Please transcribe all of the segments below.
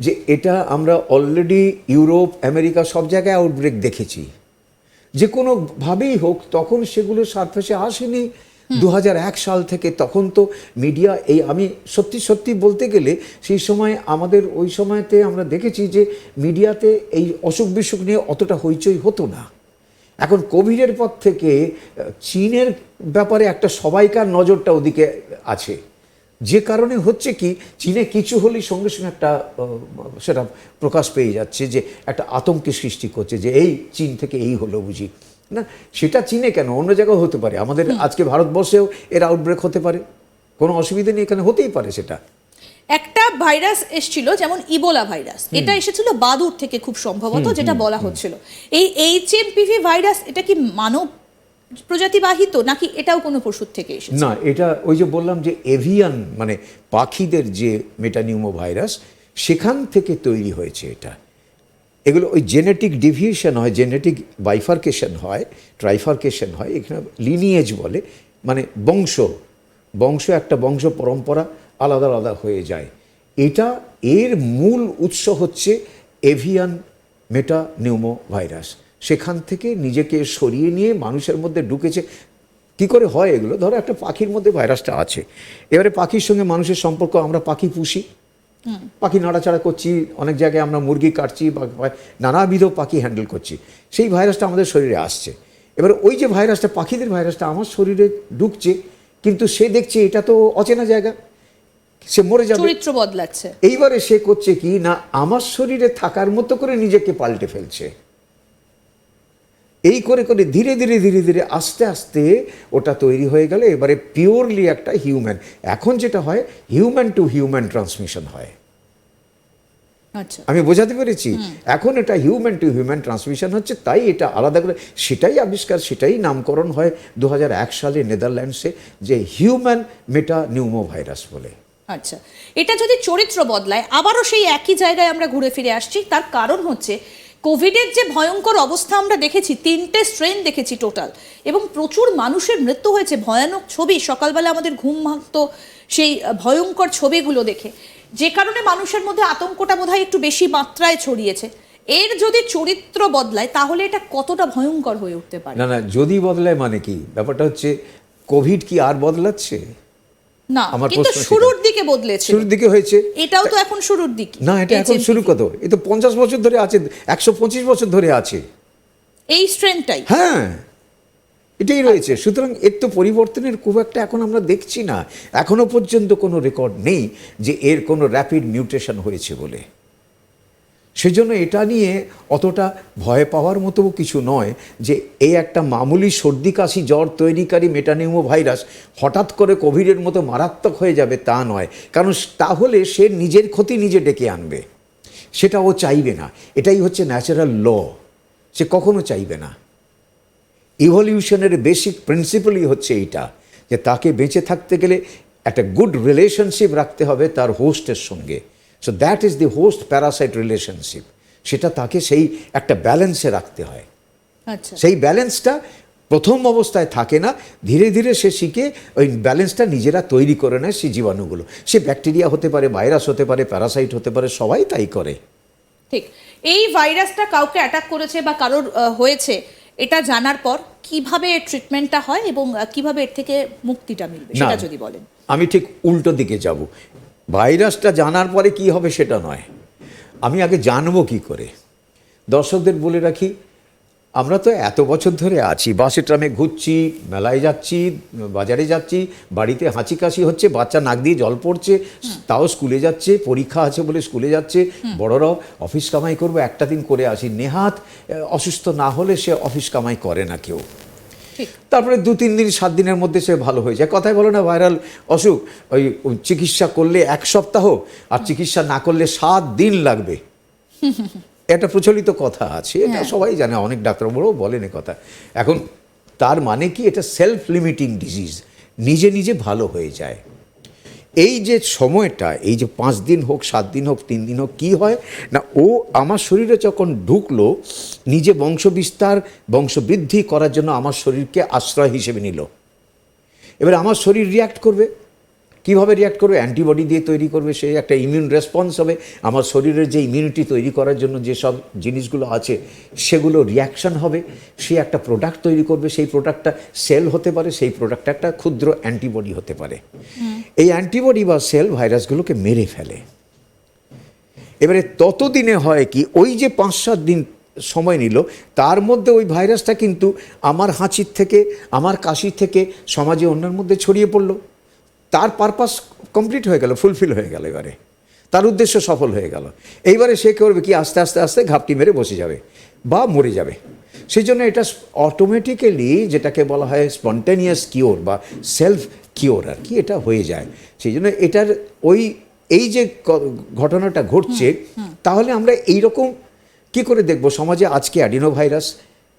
যে এটা আমরা অলরেডি ইউরোপ আমেরিকা সব জায়গায় আউটব্রেক দেখেছি, যে কোনোভাবেই হোক তখন সেগুলো সারফেসে আসেনি 2001 সাল থেকে। তখন তো মিডিয়া আমি সত্যি সত্যি বলতে গেলে সেই সময় আমাদের ওই সময়তে আমরা দেখেছি যে মিডিয়াতে এই অসুখ বিসুখ নিয়ে অতটা হইচই হতো না। এখন কোভিডের পর থেকে চীনের ব্যাপারে একটা সবাইকার নজরটা ওদিকে আছে, যে কারণে হচ্ছে কি চীনে কিছু হলেই সঙ্গে সঙ্গে একটা সেটা প্রকাশ পেয়ে যাচ্ছে, যে একটা আতঙ্কের সৃষ্টি করছে যে এই চীন থেকে এই হলো বুঝি না। সেটা চীনে কেন, অন্য জায়গায় হতে পারে, আমাদের আজকে ভারতবর্ষেও এর আউটব্রেক হতে পারে, কোনো অসুবিধা নেই, এখানে হতেই পারে। সেটা একটা ভাইরাস এসেছিল যেমন ইবোলা ভাইরাস, এটা এসেছিল বাদুড় থেকে খুব সম্ভবত, যেটা বলা হচ্ছিল। এই HMPV ভাইরাস এটা কি মানব প্রজাতিবাহিত নাকি এটাও কোনো পশুর থেকে এসেছে? না, এটা ওই যে বললাম যে এভিয়ান মানে পাখিদের যে মেটানিউমো ভাইরাস, সেখান থেকে তৈরি হয়েছে এটা। এগুলো ওই জেনেটিক ডিভিয়েশন হয়, জেনেটিক বাইফার্কেশন হয়, ট্রাইফার্কেশন হয়, এখানে লিনিয়েজ বলে, মানে বংশ একটা বংশ পরম্পরা আলাদা আলাদা হয়ে যায়। এর মূল উৎস হচ্ছে এভিয়ান মেটানিউমো ভাইরাস। সেখান থেকে নিজেকে সরিয়ে নিয়ে মানুষের মধ্যে ঢুকেছে। কি করে হয় এগুলো? ধরো একটা পাখির মধ্যে ভাইরাসটা আছে, এবারে পাখির সঙ্গে মানুষের সম্পর্ক, আমরা পাখি পুষি, পাখি নাড়াচাড়া করছি, অনেক জায়গায় আমরা মুরগি কাটছি বা নানাবিধ পাখি হ্যান্ডেল করছি, সেই ভাইরাসটা আমাদের শরীরে আসছে। এবার ওই যে ভাইরাসটা, পাখিদের ভাইরাসটা আমার শরীরে ঢুকছে, কিন্তু সে দেখছে এটা তো অচেনা জায়গা, সে মরে যাবে, চরিত্র বদলাচ্ছে। এইবারে সে করছে কি না, আমার শরীরে থাকার মতো করে নিজেকে পাল্টে ফেলছে। এই করে করে ধীরে ধীরে ধীরে ধীরে আস্তে আস্তে ওটা তৈরি হয়ে গেল এবারে পিওরলি একটা হিউম্যান। এখন যেটা হয় হিউম্যান টু হিউম্যান ট্রান্সমিশন হয়। আচ্ছা, আমি বোঝাতে পেরেছি? এখন এটা হিউম্যান টু হিউম্যান ট্রান্সমিশন হচ্ছে, তাই এটা আলাদা করে সেটাই আবিষ্কার, সেটাই নামকরণ হয় 2001 সালে নেদারল্যান্ডসে, যে হিউম্যান মেটানিউমো ভাইরাস বলে। আচ্ছা, এটা যদি চরিত্র বদলায় আবারও সেই একই জায়গায় আমরা ঘুরে ফিরে আসছি। তার কারণ হচ্ছে কোভিডের যে ভয়ঙ্কর অবস্থা আমরা দেখেছি, 3টে স্ট্রেন দেখেছি টোটাল, এবং প্রচুর মানুষের মৃত্যু হয়েছে। ভয়ানক ছবি, সকালবেলা আমাদের ঘুম ভাঙতো সেই ভয়ঙ্কর ছবিগুলো দেখে, যে কারণে মানুষের মধ্যে আতঙ্কটা বোধহয় একটু বেশি মাত্রায় ছড়িয়েছে। এর যদি চরিত্র বদলায় তাহলে এটা কতটা ভয়ঙ্কর হয়ে উঠতে পারে? না, যদি বদলায় মানে কি, ব্যাপারটা হচ্ছে কোভিড কি আর বদলাচ্ছে? না, কিন্তু শুরুর দিকে বদলেছে, শুরুর দিকে হয়েছে, এটাও তো এখন শুরুর দিকে না, এটা এখন শুরু কত, এ তো 50 বছর ধরে আছে, 125 বছর ধরে আছে এই স্ট্রেনটাই। হ্যাঁ, এটাই রয়েছে। সুতরাং এর তো পরিবর্তনের খুব একটা এখন আমরা দেখছি না, এখনো পর্যন্ত কোনো রেকর্ড নেই যে এর কোনো র্যাপিড মিউটেশন হয়েছে বলে। সেজন্য এটা নিয়ে অতটা ভয় পাওয়ার মতো কিছু নয় যে এই একটা মামুলি সর্দি কাশি জ্বর তৈরিকারী মেটানিউমো ভাইরাস হঠাৎ করে কোভিডের মতো মারাত্মক হয়ে যাবে, তা নয়। কারণ তাহলে সে নিজের ক্ষতি নিজে ডেকে আনবে, সেটা ও চাইবে না। এটাই হচ্ছে ন্যাচারাল ল, সে কখনো চাইবে না। ইভলিউশনের বেসিক প্রিন্সিপালই হচ্ছে এইটা, যে তাকে বেঁচে থাকতে গেলে একটা গুড রিলেশনশিপ রাখতে হবে তার হোস্টের সঙ্গে। So that is the host Parasite relationship, সেটা তাকে সেই একটা ব্যালেন্সে রাখতে হয়। আচ্ছা, সেই ব্যালেন্সটা প্রথম অবস্থায় থাকে না, ধীরে ধীরে সে শিখে ওই ব্যালেন্সটা নিজেরা তৈরি করে নেয়। সেই জীবাণুগুলো, সে ব্যাকটেরিয়া হতে পারে, ভাইরাস হতে পারে, প্যারাসাইট হতে পারে, সবাই তাই করে। ঠিক। এই ভাইরাসটা কাউকে অ্যাটাক করেছে বা কারোর হয়েছে, এটা জানার পর কিভাবে ট্রিটমেন্টটা হয় এবং কিভাবে এর থেকে মুক্তিটা মিলবে সেটা যদি বলেন। আমি ঠিক উল্টো দিকে যাব, ভাইরাসটা জানার পরে কি হবে সেটা নয়, আমি আগে জানবো কি করে। দর্শকদের বলে রাখি, আমরা তো এত বছর ধরে আছি, বাসে ট্রামে ঘুরছি, মেলায় যাচ্ছি, বাজারে যাচ্ছি, বাড়িতে হাঁচি কাশি হচ্ছে, বাচ্চা নাক দিয়ে জল পড়ছে, তাও স্কুলে যাচ্ছে, পরীক্ষা আছে বলে স্কুলে যাচ্ছে, বড়রাও অফিস কামাই করবো, একটা দিন করে আসি। নেহাত অসুস্থ না হলে সে অফিস কামাই করে না কেউ। তারপরে 2-3 দিন 7 দিনের মধ্যে সে ভালো হয়ে যায়। কথাই বলো না, ভাইরাল অসুখ ওই চিকিৎসা করলে 1 সপ্তাহ, আর চিকিৎসা না করলে 7 দিন লাগবে, এটা প্রচলিত কথা আছে, এটা সবাই জানে, অনেক ডাক্তারবাবুরাও বলেন এ কথা। এখন তার মানে কি, এটা সেলফ লিমিটিং ডিজিজ, নিজে নিজে ভালো হয়ে যায়। এই যে সময়টা, এই যে 5 দিন হোক, 7 দিন হোক, 3 দিন হোক, কী হয় না, ও আমার শরীরে যখন ঢুকলো, নিজে বংশবিস্তার বংশবৃদ্ধি করার জন্য আমার শরীরকে আশ্রয় হিসেবে নিল। এবার আমার শরীর রিয়াক্ট করবে, কীভাবে রিয়াক্ট করবে? অ্যান্টিবডি দিয়ে তৈরি করবে, সে একটা ইমিউন রেসপন্স হবে। আমার শরীরের যে ইমিউনিটি তৈরি করার জন্য যেসব জিনিসগুলো আছে সেগুলো রিয়াকশান হবে, সে একটা প্রোডাক্ট তৈরি করবে, সেই প্রোডাক্টটা সেল হতে পারে, সেই প্রোডাক্টটা একটা ক্ষুদ্র অ্যান্টিবডি হতে পারে। এই অ্যান্টিবডি বা সেল ভাইরাসগুলোকে মেরে ফেলে। এবারে ততদিনে হয় কি, ওই যে 5-7 দিন সময় নিল, তার মধ্যে ওই ভাইরাসটা কিন্তু আমার হাঁচির থেকে, আমার কাশির থেকে সমাজে অন্যের মধ্যে ছড়িয়ে পড়লো। তার পারপাস কমপ্লিট হয়ে গেল, ফুলফিল হয়ে গেল, এবারে তার উদ্দেশ্য সফল হয়ে গেল। এইবারে সে করবে কি, আস্তে আস্তে আস্তে ঘাপটি মেরে বসে যাবে বা মরে যাবে। সেই জন্য এটা অটোমেটিক্যালি যেটাকে বলা হয় স্পন্টেনিয়াস কিওর বা সেলফ কিওর আর কি, এটা হয়ে যায়। সেই জন্য এটার এই যে ঘটনাটা ঘটছে, তাহলে আমরা এইরকম কি করে দেখব সমাজে আজকে অ্যাডিনো ভাইরাস,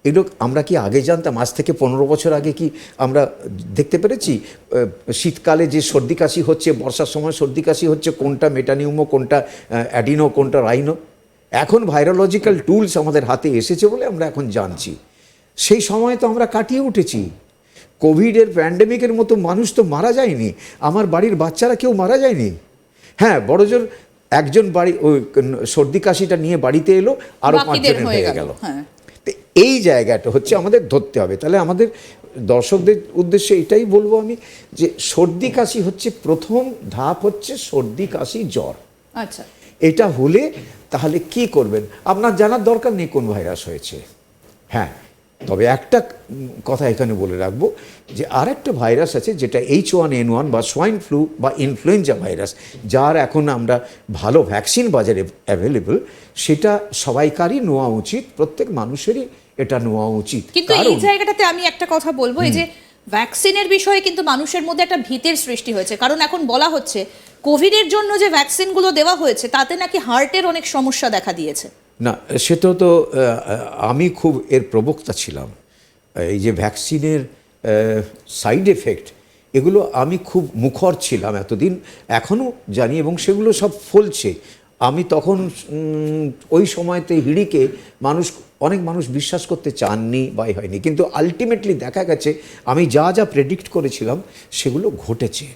এগুলো আমরা কি আগে জানতাম? আজ থেকে 15 বছর আগে কি আমরা দেখতে পেরেছি? শীতকালে যে সর্দি কাশি হচ্ছে, বর্ষার সময় সর্দি কাশি হচ্ছে, কোনটা মেটানিউমো, কোনটা অ্যাডিনো, কোনটা রাইনো? এখন ভাইরোলজিক্যাল টুলস আমাদের হাতে এসেছে বলে আমরা এখন জানছি। সেই সময় তো আমরা কাটিয়ে উঠেছি। কোভিডের প্যান্ডেমিকের মতো মানুষ তো মারা যায়নি, আমার বাড়ির বাচ্চারা কেউ মারা যায়নি। হ্যাঁ, বড়জোর একজন বাড়ি ওই সর্দি কাশিটা নিয়ে বাড়িতে এলো, আরও 5 জনের হয়ে গেল। তো এই জায়গাটা হচ্ছে আমাদের ধরতে হবে। তাহলে আমাদের দর্শকদের উদ্দেশ্যে এটাই বলবো আমি, যে সর্দি কাশি হচ্ছে প্রথম ধাপ, হচ্ছে সর্দি কাশি জ্বর। আচ্ছা, এটা হলে তাহলে কি করবেন? আপনার জানার দরকার নেই কোন ভাইরাস হয়েছে। হ্যাঁ, তবে একটা কথা এখানে বলে রাখবো, যে আর একটা ভাইরাস আছে যেটা H1N1 বা সোয়াইন ফ্লু বা ইনফ্লুয়েঞ্জা ভাইরাস, যার এখন আমরা ভালো ভ্যাকসিন বাজারে অ্যাভেলেবল, সেটা সবাইকারই নেওয়া উচিত, প্রত্যেক মানুষেরই এটা নেওয়া উচিত। কিন্তু এই জায়গাটাতে আমি একটা কথা বলবো, এই যে ভ্যাকসিনের বিষয়ে কিন্তু মানুষের মধ্যে একটা ভীতির সৃষ্টি হয়েছে। কারণ এখন বলা হচ্ছে কোভিডের জন্য যে ভ্যাকসিনগুলো দেওয়া হয়েছে তাতে নাকি হার্টের অনেক সমস্যা দেখা দিয়েছে। না, সেটা তো আমি খুব এর প্রবক্তা ছিলাম। এই যে ভ্যাকসিনের সাইড এফেক্ট, এগুলো আমি খুব মুখর ছিলাম এতদিন, এখনও জানি, এবং সেগুলো সব ফলছে। আমি তখন ওই সময়তে হিড়িকে অনেক মানুষ বিশ্বাস করতে চাননি বা হয়নি, কিন্তু আলটিমেটলি দেখা গেছে আমি যা যা প্রেডিক্ট করেছিলাম সেগুলো ঘটেছে।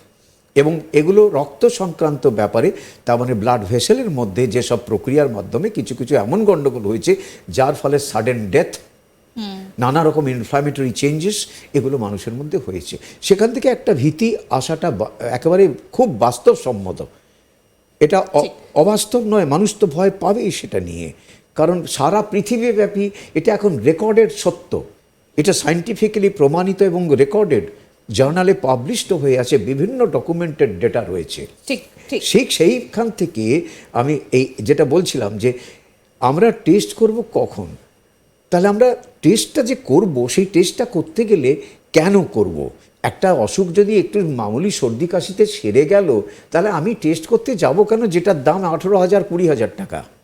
এবং এগুলো রক্ত সংক্রান্ত ব্যাপারে, তার মানে ব্লাড ভেসেলের মধ্যে যেসব প্রক্রিয়ার মাধ্যমে কিছু কিছু এমন গণ্ডগোল হয়েছে যার ফলে সাডেন ডেথ, নানা রকম ইনফ্ল্যামেটরি চেঞ্জেস, এগুলো মানুষের মধ্যে হয়েছে। সেখান থেকে একটা ভীতি আসাটা একেবারে খুব বাস্তবসম্মত। এটা অবাস্তব নয়, মানুষ তো ভয় পাবেই সেটা নিয়ে, কারণ সারা পৃথিবীব্যাপী এটা এখন রেকর্ডেড সত্য, এটা সায়েন্টিফিক্যালি প্রমাণিত এবং রেকর্ডেড, জার্নালে পাবলিশড হয়ে আছে, বিভিন্ন ডকুমেন্টেড ডেটা রয়েছে। ঠিক ঠিক সেইখান থেকে আমি এই যেটা বলছিলাম, যে আমরা টেস্ট করব কখন, তাহলে আমরা টেস্টটা যে করব, সেই টেস্টটা করতে গেলে কেন করব? একটা অসুখ যদি একটু মামুলি সর্দি কাশিতে সেরে গেল, তাহলে আমি টেস্ট করতে যাব কেন, যেটার দাম 18,000-20,000 টাকা?